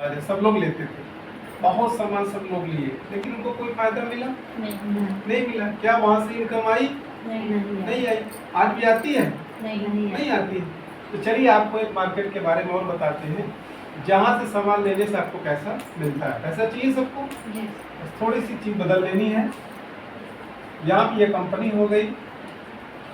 था जब सब लोग लेते थे, बहुत सामान सब लोग लिए, लेकिन उनको कोई फायदा मिला नहीं मिला। क्या वहाँ से इनकम आई? नहीं आई। आज भी आती है? नहीं आती। तो चलिए आपको एक मार्केट के बारे में और बताते हैं, जहाँ से सामान लेने से आपको पैसा मिलता है। पैसा चाहिए सबको, बस थोड़ी सी चीज़ बदल लेनी है। यहाँ भी ये कंपनी हो गई।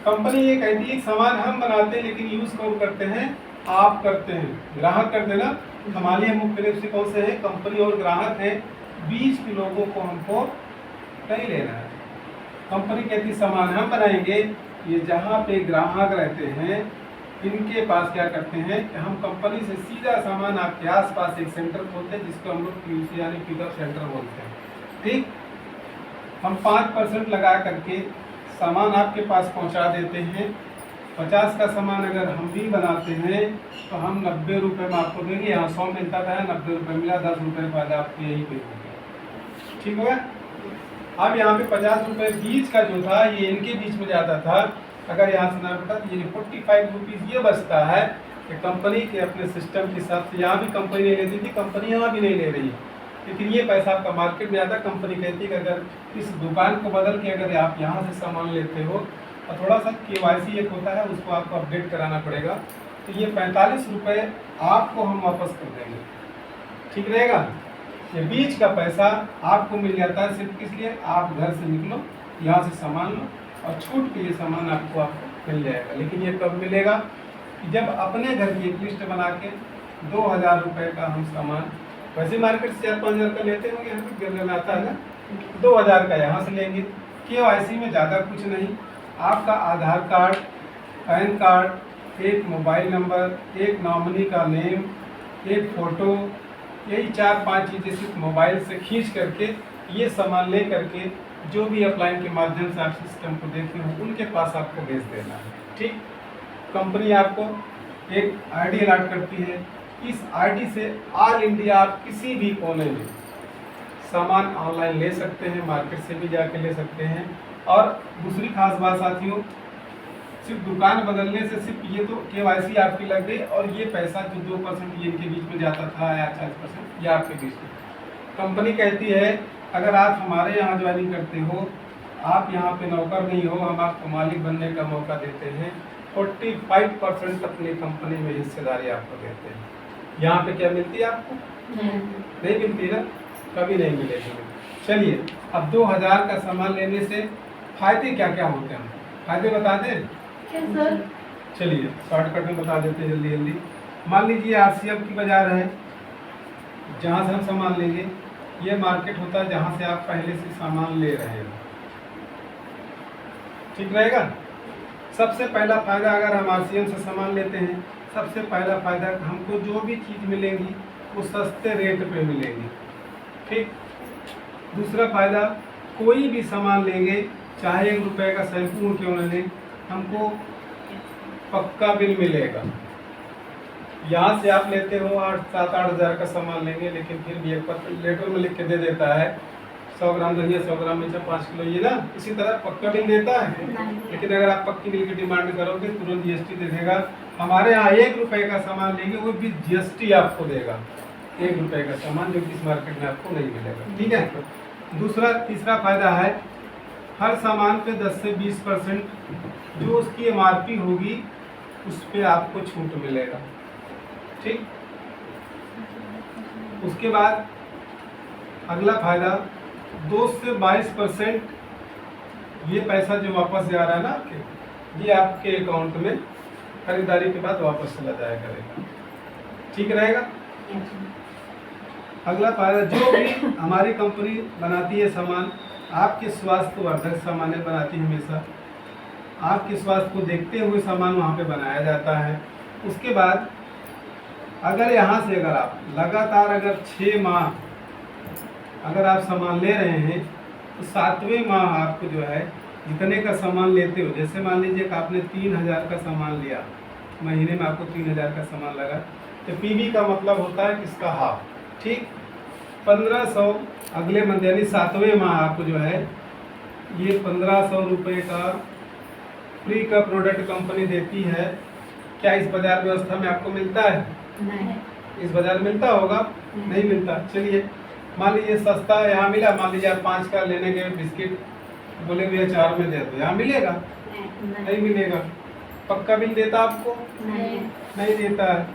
कंपनी ये कहती है सामान हम बनाते हैं लेकिन यूज़ कौन करते हैं? आप करते हैं, ग्राहक करते हैं ना। हमारे मुख्य रूप से कौन से है? कंपनी और ग्राहक है। बीच के लोगों को हमको नहीं लेना है। कंपनी कहती है सामान हम बनाएंगे, ये जहाँ पे ग्राहक रहते हैं इनके पास क्या करते हैं कि हम कंपनी से सीधा सामान आपके आसपास एक सेंटर खोलते हैं जिसको हम लोग पीयूसी यानी पिकअप सेंटर बोलते हैं। ठीक, हम 5% लगा करके सामान आपके पास पहुंचा देते हैं। 50 का सामान अगर हम भी बनाते हैं तो हम 90 रुपये में आपको देंगे। यहाँ 100 मिलता था, 90 रुपये मिला, 10 रुपये फायदा आपको यही पे हो गया। ठीक हो गया। अब यहाँ पे 50 रुपये बीच का जो था ये इनके बीच में जाता था। अगर यहाँ से ना बेटा तो ये 45 रुपीज़ ये बचता है कि कंपनी के अपने सिस्टम के हिसाब से यहाँ भी कंपनी नहीं लेती थी, कंपनी यहाँ भी नहीं ले रही है, लेकिन ये पैसा आपका मार्केट में आता। कंपनी कहती है कि अगर इस दुकान को बदल के अगर आप यहाँ से सामान लेते हो और थोड़ा सा KYC एक होता है उसको आपको अपडेट कराना पड़ेगा, तो ये 45 रुपये आपको हम वापस कर देंगे। ठीक रहेगा। ये बीच का पैसा आपको मिल जाता है सिर्फ किस लिए? आप घर से निकलो, यहाँ से सामान लो और छूट के ये सामान आपको मिल जाएगा। लेकिन ये कब मिलेगा? कि जब अपने घर की एक लिस्ट बना के 2000 रुपये का हम सामान, वैसे मार्केट से 4-5 हज़ार का लेते होंगे, यहाँ पे गिरने में आता है ना, 2000 का यहाँ से लेंगे। KYC में ज़्यादा कुछ नहीं, आपका आधार कार्ड, पैन कार्ड, एक मोबाइल नंबर, एक नॉमिनी का नेम, एक फ़ोटो, यही 4-5 चीज़ें सिर्फ मोबाइल से खींच करके ये सामान ले करके जो भी अपलाइन के माध्यम से आप सिस्टम को देखे हो उनके पास आपको भेज देना है। ठीक, कंपनी आपको एक ID अलॉट करती है। इस ID से ऑल इंडिया आप किसी भी कोने में सामान ऑनलाइन ले सकते हैं, मार्केट से भी जाके ले सकते हैं। और दूसरी खास बात साथियों, सिर्फ दुकान बदलने से सिर्फ ये तो KYC आपकी लग गई और ये पैसा जो 2% ये इनके बीच में जाता था या 40% ये आपके बीच में। कंपनी कहती है अगर आप हमारे यहाँ ज्वाइनिंग करते हो, आप यहाँ पे नौकर नहीं हो, हम आपको मालिक बनने का मौका देते हैं। 45% अपनी कंपनी में हिस्सेदारी आपको देते हैं। यहाँ पे क्या मिलती है आपको? नहीं मिलती ना, कभी नहीं मिलेगी। चलिए अब 2000 का सामान लेने से फायदे क्या क्या होते हैं, फायदे बता दें? चलिए शॉर्टकट में बता देते हैं जल्दी जल्दी। मान लीजिए RCF की बाजार है, जहाँ से हम सामान लेंगे। ये मार्केट होता है जहाँ से आप पहले से सामान ले रहे हो। ठीक रहेगा। सबसे पहला फ़ायदा अगर हम RCM से सामान लेते हैं, सबसे पहला फ़ायदा हमको जो भी चीज़ मिलेगी वो सस्ते रेट पे मिलेगी। ठीक। दूसरा फ़ायदा, कोई भी सामान लेंगे चाहे 1 रुपये का शैम्पू क्यों न लें, हमको पक्का बिल मिलेगा। यहाँ से आप लेते हो 7-8 हज़ार का सामान लेंगे, लेकिन फिर भी एक लेटर में लिख के दे देता है 100 ग्राम धनिया, 100 ग्राम मिर्चा, 5 किलो ये ना, इसी तरह पक्का बिल देता है। लेकिन अगर आप पक्की बिल की डिमांड करोगे तुरंत GST दे देगा। हमारे यहाँ 1 रुपये का सामान लेंगे वो भी GST आपको देगा। 1 रुपये का सामान जो कि इस मार्केट में आपको नहीं मिलेगा। ठीक है। तीसरा फायदा है, हर सामान पे 10 से 20% जो उसकी MRP होगी उस पर आपको छूट मिलेगा। ठीक। उसके बाद अगला फायदा, 2 से 22% ये पैसा जो वापस जा रहा है ना आपके, ये आपके अकाउंट में खरीदारी के बाद वापस चला जाया करेगा। ठीक रहेगा। अगला फायदा, जो भी हमारी कंपनी बनाती है सामान, आपके स्वास्थ्य वर्धक सामान बनाती है, हमेशा आपके स्वास्थ्य को देखते हुए सामान वहाँ पे बनाया जाता है। उसके बाद अगर यहाँ से अगर आप लगातार अगर 6 माह अगर आप सामान ले रहे हैं तो 7वें माह आपको जो है जितने का सामान लेते हो, जैसे मान लीजिए कि आपने 3000 का सामान लिया, महीने में आपको 3000 का सामान लगा, तो PV का मतलब होता है किसका हाफ। ठीक। 1500 अगले मंथ यानी 7वें माह आपको जो है ये 1500 रुपये का फ्री का प्रोडक्ट कंपनी देती है। क्या इस बाजार व्यवस्था में आपको मिलता है? इस बाजार में मिलता होगा? नहीं मिलता। चलिए मान लीजिए सस्ता यहाँ मिला, मान लीजिए आप 5 का लेने गए बिस्किट, बोले भैया 4 में दे दो, यहाँ मिलेगा? नहीं मिलेगा। पक्का बिल देता आपको? नहीं देता है।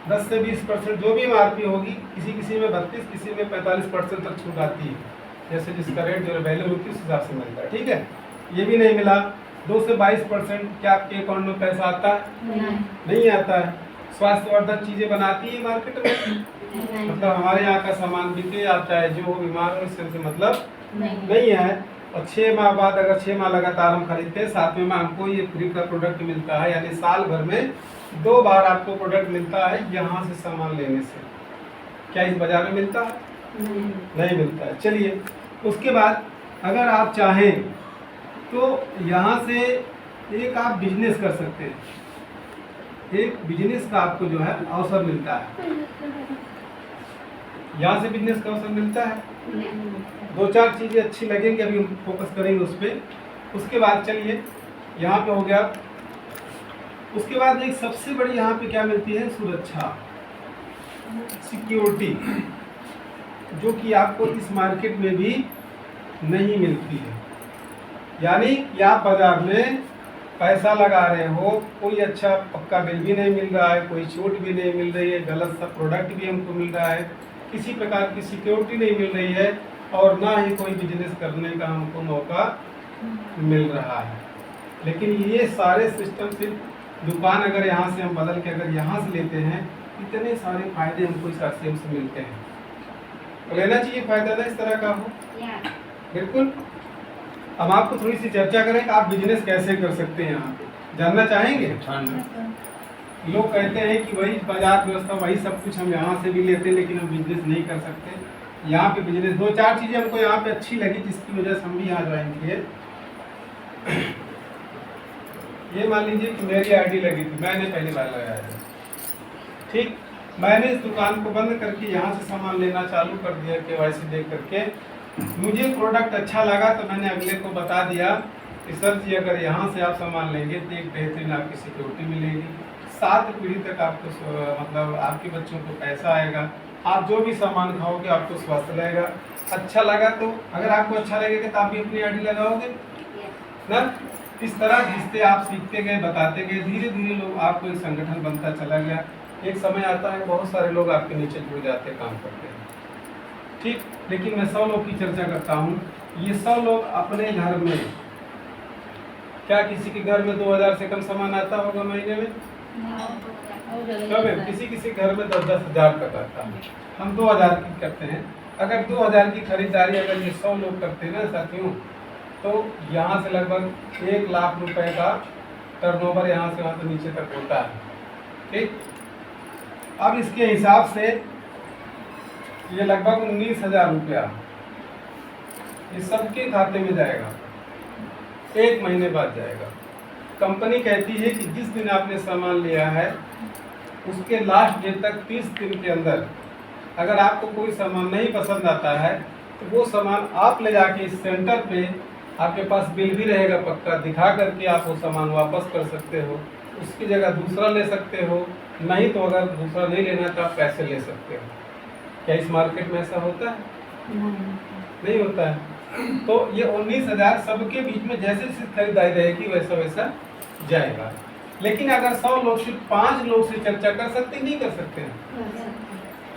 10 से 20% जो भी MRP होगी, किसी में 32, किसी में 45% तक छूट आती है, जैसे जिसका रेट जो वैल्यू होती है उस हिसाब से मिलता है। ठीक है, ये भी नहीं मिला। 2 से 22% क्या आपके अकाउंट में पैसा आता है? नहीं आता है। स्वास्थ्यवर्धक चीजें बनाती है मार्केट में, मतलब हमारे यहाँ का सामान बिके आता है, जो हो बीमार हो इससे मतलब नहीं है। और 6 माह बाद अगर 6 माह लगातार हम खरीदते हैं, 7वें माह हमको ये फ्री का प्रोडक्ट मिलता है, यानी साल भर में 2 बार आपको प्रोडक्ट मिलता है यहाँ से सामान लेने से। क्या इस बाजार में मिलता है? नहीं मिलता है। चलिए उसके बाद अगर आप चाहें तो यहाँ से एक आप बिजनेस कर सकते हैं, एक बिजनेस का आपको जो है अवसर मिलता है। यहाँ से बिजनेस का अवसर मिलता है। 2-4 चीजें अच्छी लगेंगी, अभी हम फोकस करेंगे उस पर। उसके बाद चलिए यहाँ पे हो गया। उसके बाद एक सबसे बड़ी यहाँ पे क्या मिलती है? सुरक्षा, सिक्योरिटी, जो कि आपको इस मार्केट में भी नहीं मिलती है। यानी कि आप बाजार में पैसा लगा रहे हो, कोई अच्छा पक्का बिल भी नहीं मिल रहा है, कोई छूट भी नहीं मिल रही है, गलत सा प्रोडक्ट भी हमको मिल रहा है, किसी प्रकार की सिक्योरिटी नहीं मिल रही है, और ना ही कोई बिजनेस करने का हमको मौका मिल रहा है। लेकिन ये सारे सिस्टम सिर्फ दुकान अगर यहाँ से हम बदल के अगर यहाँ से लेते हैं, इतने सारे फायदे हमको इस आश्रम से मिलते हैं। तो लेना चाहिए फायदा ना इस तरह का हो। बिल्कुल। अब आपको थोड़ी सी चर्चा करें कि आप बिजनेस कैसे कर सकते हैं, यहाँ पे जानना चाहेंगे? लोग कहते हैं कि वही बाजार व्यवस्था, वही सब कुछ हम यहाँ से भी लेते हैं, लेकिन हम बिजनेस नहीं कर सकते। यहाँ पे बिजनेस 2-4 चीज़ें हमको यहाँ पे अच्छी लगी, जिसकी वजह से हम भी यहाँ ज्वाइन किए। ये मान लीजिए कि मेरी आईडी लगी थी, मैंने पहली बार लगाया था। ठीक, मैंने इस दुकान को बंद करके यहाँ से सामान लेना चालू कर दिया KYC देख करके। मुझे प्रोडक्ट अच्छा लगा तो मैंने अगले को बता दिया कि सर जी अगर यहाँ से आप सामान लेंगे तो एक बेहतरीन आपकी सिक्योरिटी मिलेगी, 7 पीढ़ी तक आपको मतलब आपके बच्चों को पैसा आएगा, आप जो भी सामान खाओगे आपको स्वस्थ रहेगा। अच्छा लगा तो अगर आपको अच्छा लगेगा तो आप भी अपनी आईडी लगाओगे ना। इस तरह जिससे आप सीखते गए, बताते गए, धीरे धीरे लोग आपको एक संगठन बनता चला गया। एक समय आता है बहुत सारे लोग आपके नीचे जुड़ जाते काम करते हैं। ठीक, लेकिन मैं 100 लोग की चर्चा करता हूँ। ये 100 लोग अपने घर में, क्या किसी के घर में 2000 से कम सामान आता होगा महीने में? कब? किसी घर में 10-10 हज़ार तक आता है। हम 2000 की करते हैं। अगर 2000 की खरीदारी अगर ये 100 लोग करते हैं ना साथियों, तो यहाँ से लगभग 1 लाख रुपए का टर्नओवर यहाँ से वहाँ से नीचे तक होता है। ठीक, अब इसके हिसाब से ये लगभग 19,000 रुपया ये सबके खाते में जाएगा, 1 महीने बाद जाएगा। कंपनी कहती है कि जिस दिन आपने सामान लिया है उसके लास्ट डेट तक 30 दिन के अंदर अगर आपको कोई सामान नहीं पसंद आता है तो वो सामान आप ले जाके इस सेंटर पे, आपके पास बिल भी रहेगा पक्का, दिखा करके आप वो सामान वापस कर सकते हो, उसकी जगह दूसरा ले सकते हो। नहीं तो अगर दूसरा नहीं लेना तो आप पैसे ले सकते हो। क्या इस मार्केट में ऐसा होता है? नहीं होता है। तो ये 19,000 सबके बीच में जैसे जैसे खरीदारी रहेगी वैसा वैसा जाएगा। लेकिन अगर 100 लोग सिर्फ 5 लोग से चर्चा कर सकते, नहीं कर सकते हैं?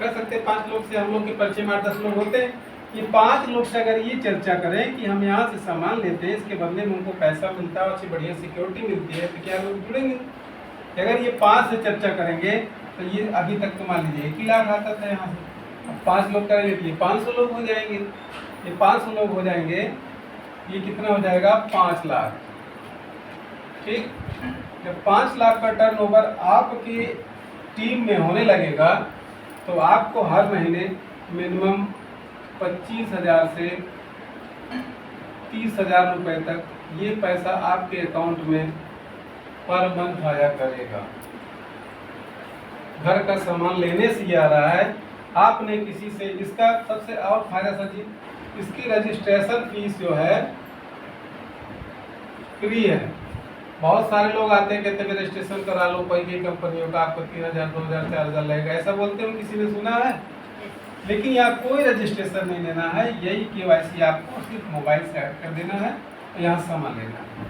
कर सकते। 5 लोग से, हम लोग के परिचय में 8-10 लोग होते हैं। ये 5 लोग से अगर ये चर्चा करें कि हम यहाँ से सामान लेते हैं, इसके बदले में उनको पैसा मिलता है, अच्छी बढ़िया सिक्योरिटी मिलती है, तो क्या लोग जुड़ेंगे? अगर ये 5 से चर्चा करेंगे तो ये अभी तक तो मान लीजिए 1 ही लाख आता था यहाँ से, 5 लोग करेंगे तो ये 500 लोग हो जाएंगे। ये 500 लोग हो जाएंगे, ये कितना हो जाएगा? 5 लाख। ठीक, जब 5 लाख का टर्नओवर आपकी टीम में होने लगेगा तो आपको हर महीने मिनिमम 25,000 से 30,000 रुपये तक ये पैसा आपके अकाउंट में पर मंथ आया करेगा। घर का सामान लेने से ही आ रहा है, आपने किसी से। इसका सबसे और फायदा सर जी, इसकी रजिस्ट्रेशन फीस जो है फ्री है। बहुत सारे लोग आते हैं, कहते हैं रजिस्ट्रेशन करा लो कोई भी कंपनियों का, आपको 3000, 2000, 4000 लगेगा, ऐसा बोलते हैं, किसी ने सुना है? लेकिन यहाँ कोई रजिस्ट्रेशन नहीं लेना है, यही KYC आपको सिर्फ मोबाइल से ऐड कर देना है, यहाँ सामान लेना है।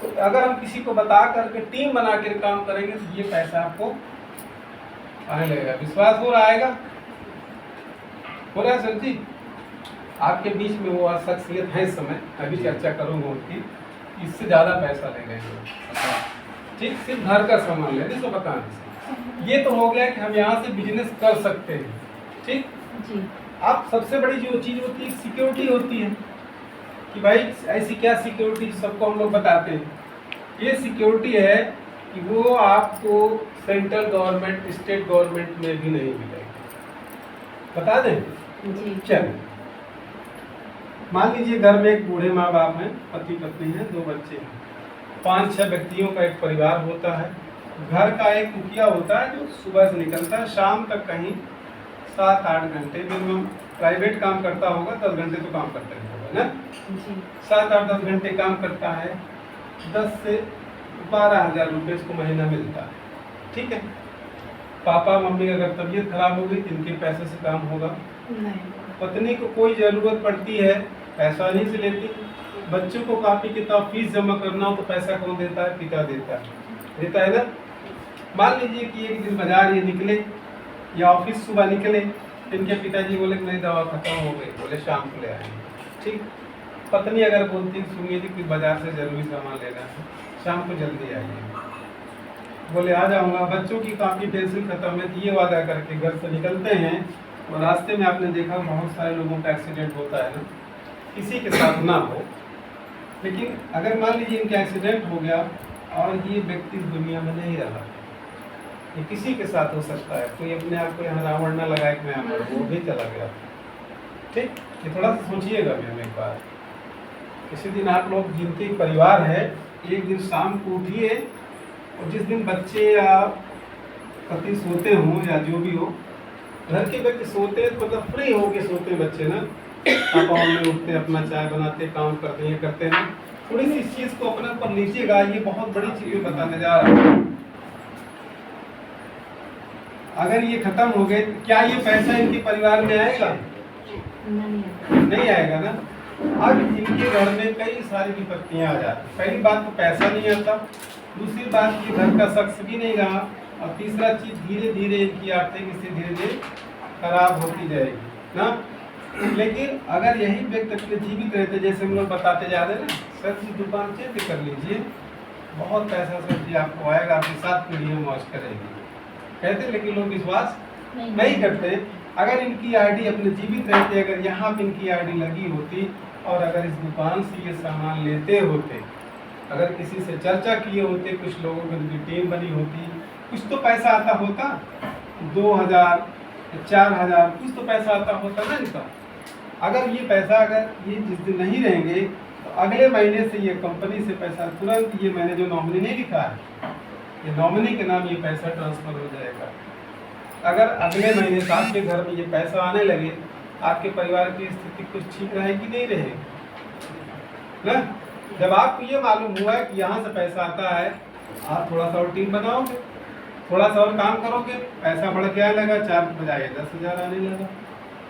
तो अगर हम किसी को बता करके टीम बना कर काम करेंगे तो ये पैसा आपको आने लगेगा। विश्वास हो रहा है? हो रहा है सर जी? आपके बीच में वो शख्सियत है इस समय, अभी चर्चा करूँगा उनकी, इससे ज़्यादा पैसा ले रहे हैं, ठीक, सिर्फ घर का सामान लेने से बताने से। ये तो हो गया कि हम यहाँ से बिजनेस कर सकते हैं, ठीक जी। अब सबसे बड़ी जो चीज़ होती है सिक्योरिटी होती है कि भाई ऐसी क्या सिक्योरिटी, सबको हम लोग बताते हैं। ये सिक्योरिटी है कि वो आपको सेंट्रल गवर्नमेंट, स्टेट गवर्नमेंट में भी नहीं मिलेगी। बता दें जी। चलिए, मान लीजिए घर में एक बूढ़े माँ बाप हैं, पति पत्नी हैं, 2 बच्चे हैं, 5-6 व्यक्तियों का एक परिवार होता है। घर का एक मुखिया होता है जो सुबह से निकलता है, शाम तक कहीं 7-8 घंटे मिनिमम, प्राइवेट काम करता होगा 10 घंटे तो काम करता ही होगा ना, 7-8-10 घंटे काम करता है, 10 से 12,000 रुपये इसको महीना मिलता है, ठीक है। पापा मम्मी अगर तबीयत खराब हो गई तो इनके पैसे से काम होगा नहीं। पत्नी को कोई ज़रूरत पड़ती है पैसा नहीं से लेती, बच्चों को कॉपी किताब फीस जमा करना हो तो पैसा कौन देता है? पिता देता है ना। मान लीजिए कि एक दिन बाजार ये निकले या ऑफिस सुबह निकले, इनके पिताजी बोले कि मेरी दवा खत्म हो गई, बोले शाम को ले आएंगे, ठीक। पत्नी अगर बोलती सुनिए जी कि बाजार से ज़रूरी सामान लेना है, शाम को जल्दी आइए, बोले आ जाऊँगा। बच्चों की कॉपी पेंसिल खत्म है, ये वादा करके घर से निकलते हैं और रास्ते में आपने देखा बहुत सारे लोगों का एक्सीडेंट होता है ना, किसी के साथ ना हो, लेकिन अगर मान लीजिए इनका एक्सीडेंट हो गया और ये व्यक्ति इस दुनिया में नहीं रहा, ये किसी के साथ हो सकता है, कोई अपने आप को यहाँ रावण ना लगाए कि मैं अमर, वो भी चला गया, ठीक। ये थोड़ा सा सोचिएगा मैम एक बार, किसी दिन आप लोग जिनके परिवार है, एक दिन शाम को उठिए और जिस दिन बच्चे या पति सोते हों या जो भी हो, घर के व्यक्ति सोते हैं तो मतलब फ्री होके सोते हैं बच्चे ना, पापा मम्मी उठते हैं, अपना चाय बनाते, काम करते हैं, करते हैं। थोड़ी सी इस चीज़ को अपने ऊपर लीजिएगा, ये बहुत बड़ी चीज़ बताने जा रहा हूँ। अगर ये खत्म हो गए तो क्या ये पैसा इनके परिवार में आएगा? नहीं आएगा ना। अब इनके घर में कई सारी विपत्तियाँ आ जाती। पहली बात तो पैसा नहीं आता, दूसरी बात कि घर का शख्स भी नहीं रहा, और तीसरा चीज़ धीरे धीरे इनकी आर्थिक स्थिति धीरे धीरे खराब होती जाएगी ना। लेकिन अगर यही व्यक्ति अपने जीवित रहते, जैसे हम लोग बताते जा रहे हैं ना, सर की दुकान चेंज कर लीजिए, बहुत पैसा सर जी आपको आएगा, आपकी 7 पीढ़ियाँ मौज करेगी कहते, लेकिन लोग विश्वास नहीं करते। अगर इनकी आईडी अपने जीवित रहते, अगर यहाँ पर इनकी आईडी लगी होती और अगर इस दुकान से ये सामान लेते होते, अगर किसी से चर्चा किए होते, कुछ लोगों की उनकी टीम बनी होती, कुछ तो पैसा आता होता, 2000, 4000, कुछ तो पैसा आता होता ना इनका। अगर ये पैसा, अगर ये जिस दिन नहीं रहेंगे तो अगले महीने से ये कंपनी से पैसा तुरंत, ये मैंने जो नॉमिनी नहीं लिखा है, ये नॉमिनी के नाम ये पैसा ट्रांसफ़र हो जाएगा। अगर अगले महीने से आपके घर में ये पैसा आने लगे, आपके परिवार की स्थिति कुछ ठीक रहेगी नहीं रहेगी ना। जब आपको ये मालूम हुआ कि यहाँ से पैसा आता है, आप थोड़ा सा और टीम बनाओगे, थोड़ा सा और काम करोगे, पैसा बढ़ के आने लगा, 4 के बजाय 10,000 आने लगा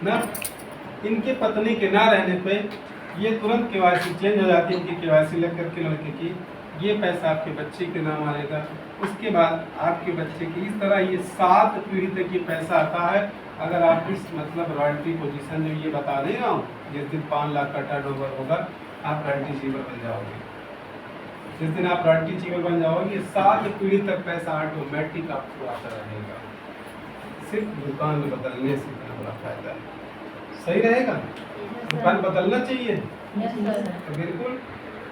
ना। इनके पत्नी के ना रहने पे ये तुरंत KYC चेंज हो जाती है, इनकी KYC लग करके लड़के की, ये पैसा आपके बच्चे के नाम आएगा, उसके बाद आपके बच्चे की, इस तरह ये 7 पीढ़ी तक ये पैसा आता है। अगर आप इस मतलब रॉयल्टी पोजीशन में ये बता दे रहा हूँ, जिस दिन 5 लाख का टर्नओवर होगा आप रॉयल्टी चीवर बन जाओगे। जिस दिन आप रॉयल्टी चीवर बन जाओगे, 7 पीढ़ी तक पैसा ऑटोमेटिक आपको आता रहेगा। सिर्फ दुकान में बदलने से इतना बड़ा फायदा है। सही रहेगा? दुकान बदलना चाहिए तो बिल्कुल।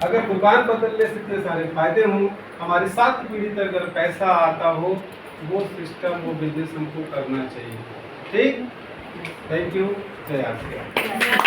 अगर दुकान बदलने से इतने सारे फायदे हों, हमारी 7 पीढ़ी तक अगर पैसा आता हो, वो सिस्टम, वो बिजनेस हमको करना चाहिए। ठीक, थैंक यू, जय आसिया।